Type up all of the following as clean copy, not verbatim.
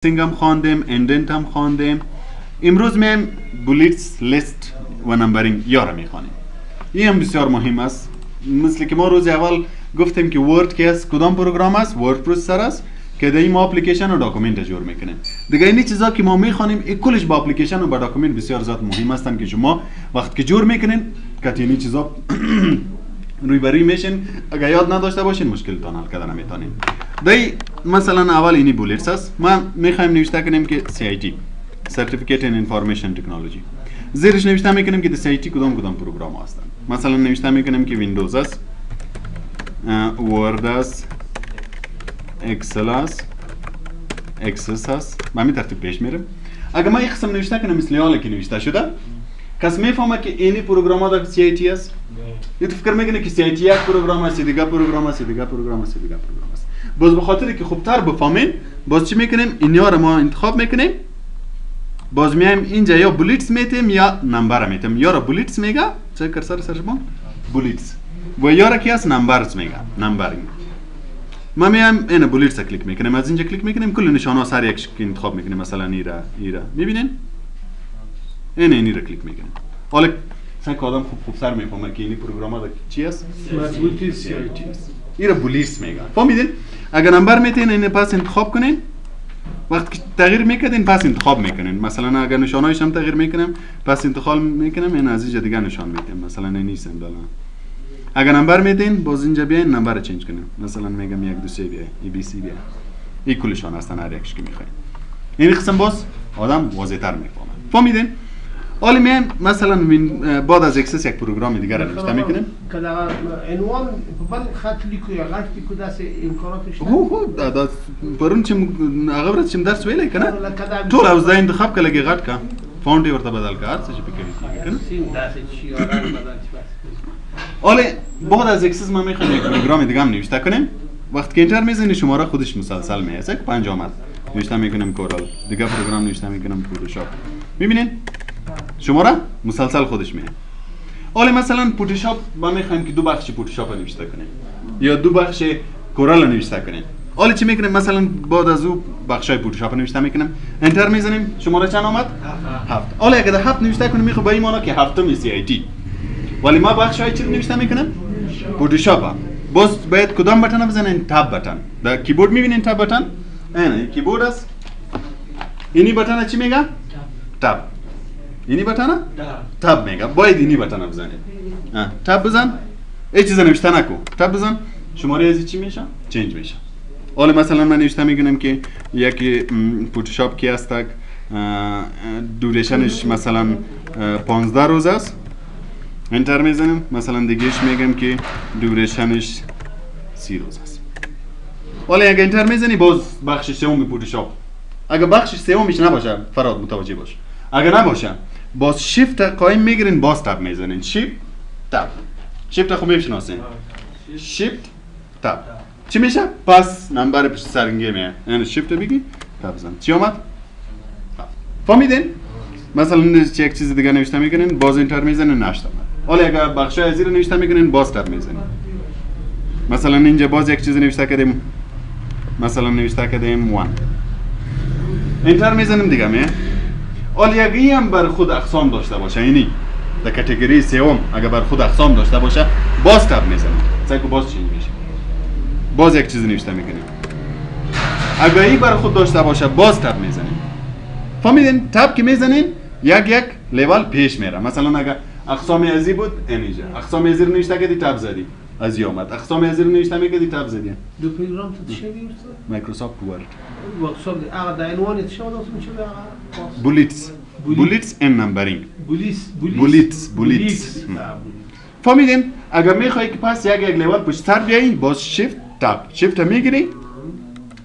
هم خواندیم، اندنت هم خواندیم. امروز میایم بولیتس لیست و نمبرینگ یا را میخوانیم. این هم بسیار مهم است. مثل که ما روز اول گفتیم که ورد که است کدام پروگرام است، ورد پروسسر است که در ما اپلیکیشن و داکومنت جور میکنیم. دیگه این چیزا که ما میخوانیم این کلش با اپلیکیشن و با داکومنت بسیار زیاد مهم هستن که شما وقتی که جور میکنین که این چیزا روی بری میشین، اگر یاد نداشته باشین مشکلتان حل کردن نمیتونین. دای مثلا اول اینی بولیتس است. ما میخوایم نوشته کنیم که CIT Certificate in Information Technology. زیرش نوشته میکنیم که CIT کدام پروگرام هستن. مثلا نوشته میکنیم که ویندوز است، ورد است، اکسل است، اکسس است. با همین ترتیب پیش میرم. اگر ما یک قسم نوشته کنیم مثل حالا که نوشته شده، کس میفهمه که اینی پروگرام ها در CIT است. یه تو فکر میکنه که CIT یک پروگرام است، دیگه پروگرام است، دیگه پروگرام است، دیگه پروگرام است. باز به خاطر که خوبتر بفهمین، باز چی میکنیم؟ اینا رو ما انتخاب میکنیم. باز میایم اینجا یا بولیتس میتیم یا نمبر میتیم. یا را بولیتس میگه، چه کرسر سرش بون؟ بولیتس. و یا را کی است نمبرز میگه، نمبرینگ. ما میایم این بولیتس کلیک میکنیم، از اینجا کلیک میکنیم، کل نشانه سر یک انتخاب میکنیم. مثلا ایرا میبینین؟ این را کلیک میکنیم. حالا سن که آدم خوب سر میفهمه که این پروگرام ها چی است؟ بولیتس. ایرا بولیتس میگه. فهمیدین؟ اگر نمبر میتین این پس انتخاب کنین. وقتی که تغییر میکنین پس انتخاب میکنین. مثلا اگر نشانهایش هم تغییر میکنیم پس انتخاب میکنیم، این از اینجا دیگه نشان میدیم. مثلا این نیستم دالان. اگر نمبر میدین باز اینجا بیاین نمبر رو چنج کنیم. مثلا میگم 1 2 3 بیای، ABC بیای. این کلشان هستن هر یکش که میخواین. این قسم باز آدم واضح‌تر میفهمه. فهمیدین؟ حالا میایم مثلا بعد از اکسس یک پروگرام دیگه را نوشته میکنیم. که عنوان بعد خط لیکو یا غلط لیکو دست امکاناتش دا پرون چې هغه ورځ چې درس ویلې کنه ټول اوس دا انتخاب کله کې غټ کا فونټ یې ورته بدل کا هر څه چې پکې کنه سیم دست چی آرام بدل چی بس. حالا بعد از اکسس ما میخوایم یک پروگرام دیگه هم نوشته کنیم. وقتی که انتر میزنی شماره خودش مسلسل میاد. 5 آمد نوشته میکنم کورال، دیگه پروگرام نوشته میکنم فوتوشاپ. میبینین شماره مسلسل خودش میاد. حالا مثلا فوتوشاپ ما میخوایم که دو بخش فوتوشاپ نوشته کنیم یا دو بخش کورال نوشته کنیم. حالا چی میکنیم؟ مثلا بعد از او بخشای فوتوشاپ نوشته میکنم، انتر میزنیم، شماره چند آمد؟ 7. حالا اگه در 7 نوشته کنیم میخوام با این معنی که هفتم CIT. ولی ما بخشای چی نوشته میکنم؟ فوتوشاپ. باز باید کدام بتن بزنین؟ تاب بتن. در کیبورد میبینین تاب بتن؟ این کیبورد است. اینی بتن چی میگه؟ تاب. اینی بتن؟ تاب میگه. باید اینی بتن بزنید. تاب بزن. هیچ چیز نوشته نکو. تاب بزن. شماره از چی میشه؟ چنج میشه. حالا مثلا من نوشته میکنم که یکی فوتوشاپ کی است که دوریشنش مثلا 15 روز است. انتر میزنم. مثلا دیگهش میگم که دوریشنش 30 روز است. حالا اگه انتر میزنی باز بخش سوم فوتوشاپ. اگه بخش سومش نباشه فراد متوجه باش. اگه نباشه باز شیفت قایم میگیرین، باز تاب میزنین. شیفت تاب. شیفت خوب میشناسین. شیفت تاب. چی میشه؟ پس نمبر پشت سرنگی میاد. یعنی شیفت بگی تاب بزن. چی اومد؟ فهمیدین؟ مثلا یک چیز دیگه نوشته میکنین، باز انتر میزنین، نشد اومد. حالا اگه بخشای زیر نوشته میکنین باز تاب میزنین. مثلا اینجا باز یک چیز نوشته کردیم، مثلا نوشته کردیم 1. انتر میزنیم دیگه میاد. حالا هم بر خود اقسام داشته باشه، یعنی در کاتگوری سوم اگر بر خود اقسام داشته باشه باز تاب میزنیم. سعی باز چی میشه؟ باز یک چیز نوشته میکنیم. اگر این بر خود داشته باشه باز تاب میزنیم. فهمیدین؟ تاب که میزنین یک لیول پیش میره. مثلا اگر اقسام ازی بود اینجا، اقسام ازی رو نوشته کردی تاب زدی، از این اومد. اقسام ازی رو نوشته میکردی تاب زدی. دو پروگرام تو چه می‌استاد؟ مایکروسافت ورد. ورکشاپ آقا در عنوان چه بود اسمش چه آقا؟ بولیتس ان نمبرینگ. بولیتس. فهمیدین؟ اگر میخوای که پس یک لیول پشت سر بیایی باز شیفت تاب. شیفت میگیری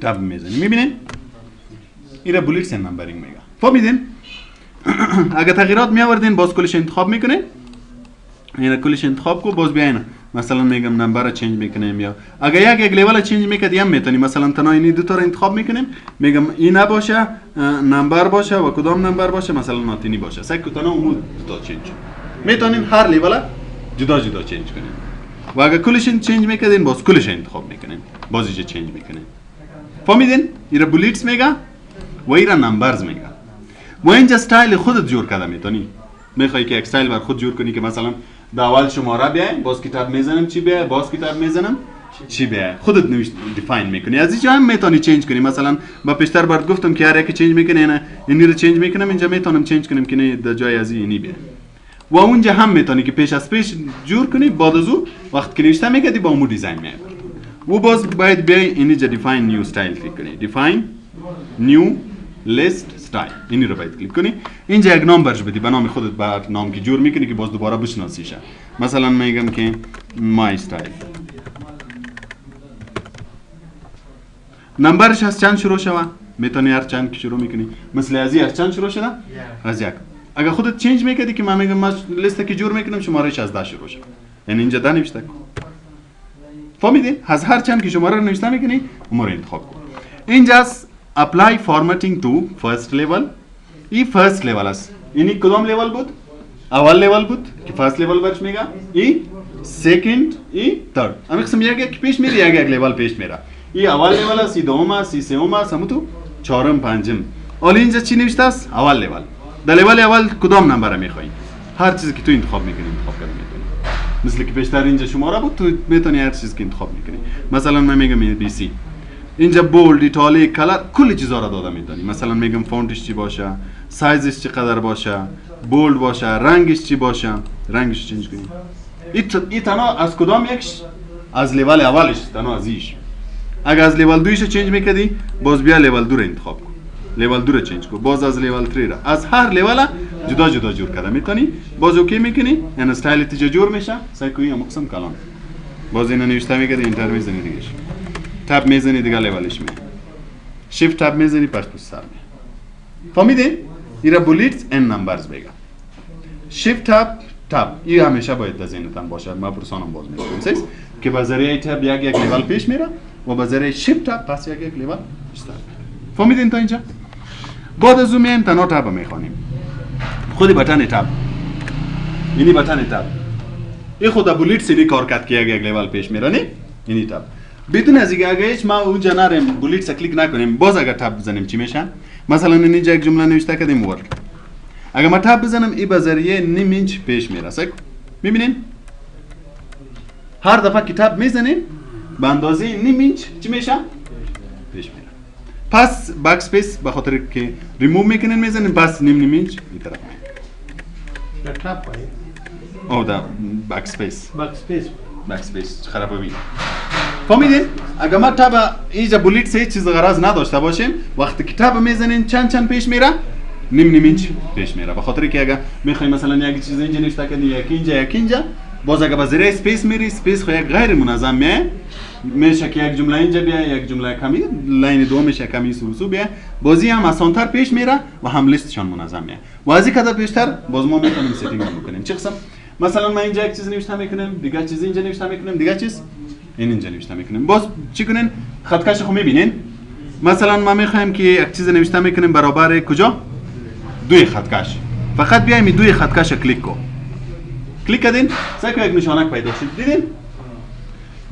تاب میزنی. میبینین؟ اینا بولیتس ان نمبرینگ میگه. فهمیدین؟ اگر تغییرات میآوردین باز کلش انتخاب میکنین. اینا کلش انتخاب کو باز بیاین. مثلا میگم نمبر رو چنج میکنیم یا اگر یک لیول چنج میکردی هم میتونی. مثلا تنها این دو تا رو انتخاب میکنیم، میگم این نباشه، نمبر باشه و کدام نمبر باشه، مثلا ناتینی باشه. سعی کنن اون دو تا چنج میتونین هر لیول جدا چنج کنین. و اگر کلش چنج میکردین باز کلش انتخاب میکنین، باز اینجا چنج میکنین. فهمیدین؟ این بولیتس میگه. و این را نمبرز میگه. و اینجا استایل خودت جور کرده میتونی. میخوای که یک استایل بر خود جور کنی که مثلا در اول شماره بیای، باز کتاب میزنم چی بیای، باز کتاب میزنم چی بیای، خودت نوشت دیفاین میکنی. از اینجا هم میتونی چنج کنی. مثلا با پیشتر برات گفتم که هر یکی چنج میکنه، نه اینی رو چنج میکنم، اینجا میتونم چنج کنم که نه در جای از اینی بیای. و اونجا هم میتونی که پیش از پیش جور کنی، بعد از او وقت که نوشته میکردی با اون دیزاین میاد. و باز باید بیای اینجا دیفاین نیو استایل کلیک کنی. دیفاین نیو لیست استایل اینی رو باید کلیک کنی. اینجا یک نام برش بدی، به نام خودت بعد نام که جور میکنی که باز دوباره بشناسیش. مثلا میگم که مای استایل. نمبرش از چند شروع شوه؟ میتونی هر چند که شروع میکنی. مثل از هر چند شروع شده؟ از یک. اگر خودت چنج میکردی که من میگم من لیست که جور میکنم شمارهش از 10 شروع شد. یعنی اینجا 10 نوشته کن. فهمیدین؟ از هر چند که شماره رو نوشته میکنی اون رو انتخاب کن. اینجاست apply formatting to first level. این first level است. اینی کدام level بود؟ اول level بود که first level برش میگه. این second، این third. اما قسم یک پیش میره، یک level پیش میره. این اول level است، این دوم است، این سوم است، همون تو چهارم پنجم. حالا اینجا چی نوشته است؟ اول level. در level اول کدام نمبر میخوای؟ هر چیزی که تو انتخاب میکنی انتخاب کنی میتونی. مثل که پیشتر اینجا شماره بود، تو میتونی هر چیزی که انتخاب میکنی. مثلا من میگم بی سی. اینجا بولد، ایتالیک، کلر، کل چیزا را داده میتونی. مثلا میگم فونتش چی باشه، سایزش چقدر باشه، بولد باشه، رنگش چی باشه، رنگش چنج کنی. این تنها از کدام یکش؟ از لیول اولش، تنها از ایش. اگر از لیول دویش چنج میکردی، باز بیا لیول دو رو انتخاب کن. لیول دو رو چنج کن. باز از لیول 3 را. از هر لیول جدا جدا جور کرده میتونی. باز اوکی میکنی، یعنی استایل تیجا جور میشه. سعی کنی هم قسم کلان. باز اینو نوشته میکردی اینتر میزنی دیگه. تاب میزنی دیگه لیولش میاد. شیفت تاب میزنی پس پس سر میاد. فهمیدین؟ اینا بولیتس ان نمبرز بگم. شیفت تاب این همیشه باید در ذهنتان باشه. ما پرسانم باز میکنم. که با ذریعه تاب یک لیول پیش میره و با ذریعه شیفت تاب پس یک لیول استارت. فهمیدین تا اینجا؟ بعد از اون میایم تنها تاب میخوانیم. خودی بتن تاب. اینی بتن تاب. این خود بولیتس اینی کار کرد که یک لیول پیش میره نه؟ اینی تاب. بدون از اینکه اگه ما اونجا نریم بولیتس کلیک نکنیم باز اگر تاب بزنیم چی میشه؟ مثلا اینجا یک جمله نوشته کردیم ورک. اگر ما تاب بزنم این به ذریعه نیم اینچ پیش میره. میبینین؟ هر دفعه کتاب میزنیم به اندازه نیم اینچ چی میشه؟ پیش میره. پس بک اسپیس به خاطر که ریموو میکنین میزنین پس نیم اینچ این طرف میره. تاب باید. او دا بک اسپیس. بک اسپیس خراب ببین. فهمیدین؟ اگر ما تاب اینجا بولیت هیچ چیز غرض نداشته باشیم وقتی کتاب میزنین چند پیش میره؟ نیم اینچ پیش میره. به خاطر که اگر میخوایم مثلا یک چیز اینجا نوشته کنی یک اینجا باز اگر با زیر اسپیس میری اسپیس خو یک غیر منظم میشه که یک جمله اینجا بیا یک جمله کمی لاین دومش کمی سو بیا بازی هم آسان‌تر پیش میره و هم لیستشون منظم میاد. و از این کدا پیشتر باز ما میتونیم سیتینگ بکنیم. چه قسم مثلا من اینجا یک چیز نوشته میکنم دیگه چیز اینجا نوشته میکنم دیگه چیز اینجا نوشته میکنم. باز چی کنین خط کش خو میبینین مثلا ما میخوایم که یک چیز نوشته میکنیم برابر کجا دوی خط کش فقط بیایم دوی خط کش کلیک کو کلیک کردین سعی کنید یک نشانک پیدا شد دیدین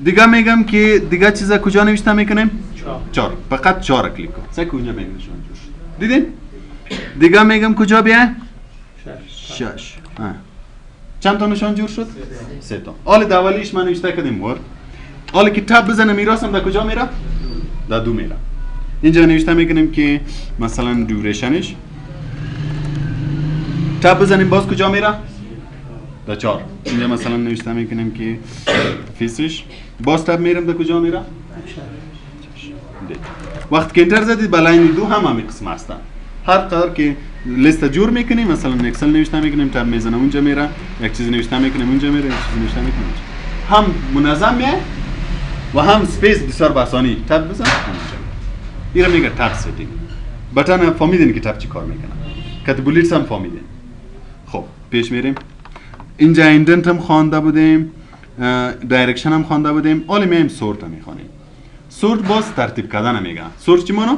دیگه میگم که دیگه چیزا کجا نوشته میکنیم 4 فقط 4 کلیک کن سعی کنید اونجا میگم نشان جور شد دیدین دیگه میگم کجا بیا 6 چند تا نشان جور شد 3 تا حالا اولیش من نوشته کردیم ورد حالا که تاب بزنم میراسم در کجا میره در دو میره اینجا نوشته میکنیم که مثلا دوریشنش تاب بزنیم باز کجا میره در 4 اینجا مثلا نوشته میکنیم که فیسش باز تاب میرم در کجا میره وقت که انتر زدید با لاین 2 هم قسم هستن هر قدر که لیست جور میکنیم مثلا اکسل نوشته میکنیم تاب میزنم اونجا میره یک چیز نوشته میکنیم اونجا میره یک چیز نوشته میکنیم هم منظم میه و هم سپیس بسیار بسانی تاب بزن این رو میگه تاب سیتینگ بتن فهمیدین که تاب چی کار میکنه کاتبولیتس هم فهمیدین خب پیش میریم اینجا ایندنت هم خوانده بودیم دایرکشن هم خوانده بودیم حالا میایم سورت هم میخوانیم سورت باز ترتیب کردن میگه سورت چی مانو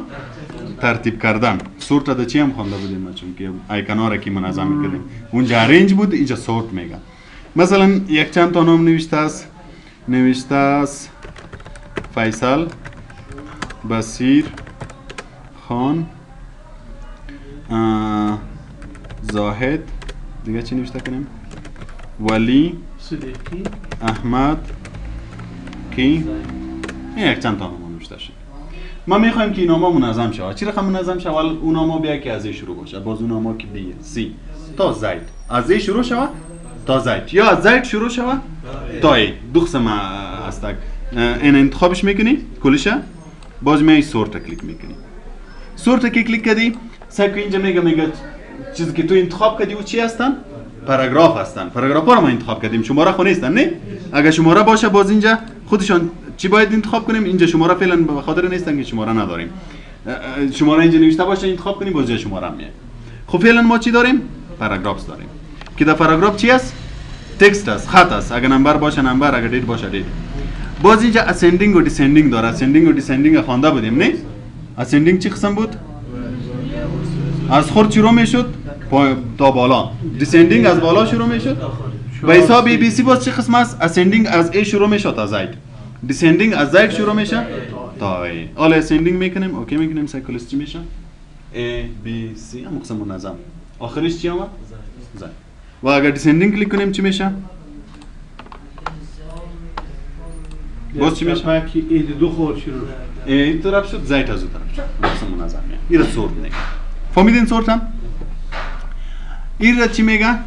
ترتیب کردن سورت دا چی هم خوانده بودیم ما چون که آیکونا را که منظم میکردیم اونجا ارنج بود اینجا سورت میگه مثلا یک چند تا نام نوشته است فیصل بصیر خان زاهد، دیگه چی نوشته کنیم؟ ولی، صدیقی، احمد، کی؟ این یک چند تا نام نوشته شد. ما میخوایم که این نام‌ها منظم شه. چی رقم منظم شه؟ اول اون نام‌ها بیا که از ای شروع باشه. باز اون نام‌ها که بی سی تا زید. از ای شروع شوه تا زید، یا از زید شروع شوه تا ای. دو قسم است. این انتخابش میکنی کلشه. باز می سورت کلیک میکنی. سورت که کلیک کردی، سعی اینجا میگه چیزی که تو انتخاب کردی او چی هستن؟ پاراگراف هستن. پاراگراف ها رو ما انتخاب کردیم، شماره خو نیستن نه؟ اگه شماره باشه باز اینجا خودشان چی باید انتخاب کنیم؟ اینجا شماره فعلا به خاطر نیستن که شماره نداریم. شماره اینجا نوشته باشه انتخاب کنیم، باز جای شماره میاد. خب فعلا ما چی داریم؟ پاراگراف داریم. که در پاراگراف چی است؟ تکست است، خط است. اگه نمبر باشه نمبر، اگه دیت باشه دیت. باز اینجا اسندینگ و دیسندینگ داره. اسندینگ و دیسندینگ خوانده بودیم نه؟ اسندینگ چی قسم بود؟ از خورد شروع میشد تا بالا. دیسندینگ از بالا شروع میشد. به حساب بی سی باز چه قسم است؟ اسندینگ از ای شروع میشه تا زید. دیسندینگ از زید شروع میشه تا ای. حالا اسندینگ میکنیم، اوکی میکنیم، سایکلش چی میشه؟ ای بی سی هم قسم منظم. آخرش چی اومد؟ زید. و اگر دیسندینگ کلیک کنیم چی میشه؟ باز چی میشه؟ ای دو خورد شروع شد. این طرف شد، زید از اون طرف شد. قسم منظم میاد. این را سورت میگه. فهمیدین سورت هم؟ این را چی میگه؟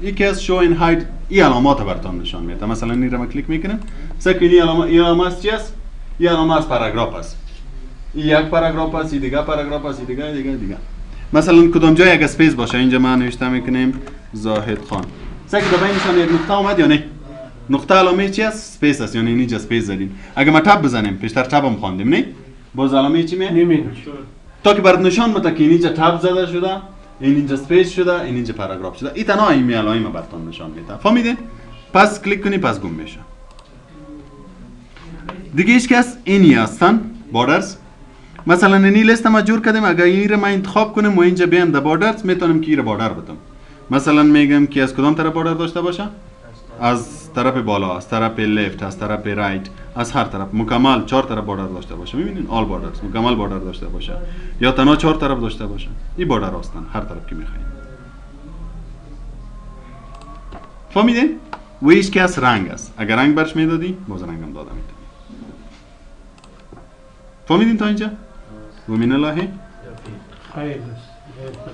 یکی از شو این هاید این علامات براتون نشان میده. مثلا این را ما کلیک میکنم، سکن این علامت چی است؟ این علامت از پاراگراف است. این یک پاراگراف است، این دیگه پاراگراف است، این دیگه. مثلا کدام جای اگه اسپیس باشه، اینجا ما نوشته میکنیم زاهد خان. سکن در بینشان یک نقطه اومد یا نه؟ نقطه علامه چی است؟ اسپیس است، یعنی اینجا اسپیس زدیم. اگه ما تب بزنیم، پیشتر تب هم خواندیم نه؟ باز علامه چی میاد؟ نمیاد. تا که برات نشان بده که اینجا تب زده شده، این اینجا اسپیس شده، این اینجا پاراگراف شده. این تنها این علائم براتون نشان میده. فهمیدین؟ پس کلیک کنی پس گم میشه. دیگه هیچ کس اینی هستن بوردرز. مثلا اینی لیست ما جور کردیم، اگر این رو ما انتخاب کنیم و اینجا بیام در بوردرز، میتونم که این رو بوردر بدم. مثلا میگم که از کدام طرف بوردر داشته باشه؟ از طرف بالا، از طرف لفت، از طرف رایت، از هر طرف مکمل 4 طرف بوردر داشته باشه. میبینین آل بوردرز مکمل بوردر داشته باشه یا تنها 4 طرف داشته باشه. این بوردر هستن هر طرف که میخواین. فهمیدین؟ و هیچ کس رنگ است. اگر رنگ برش میدادی باز رنگم داده میتونی. فهمیدین تا اینجا؟ و من الله خیر است.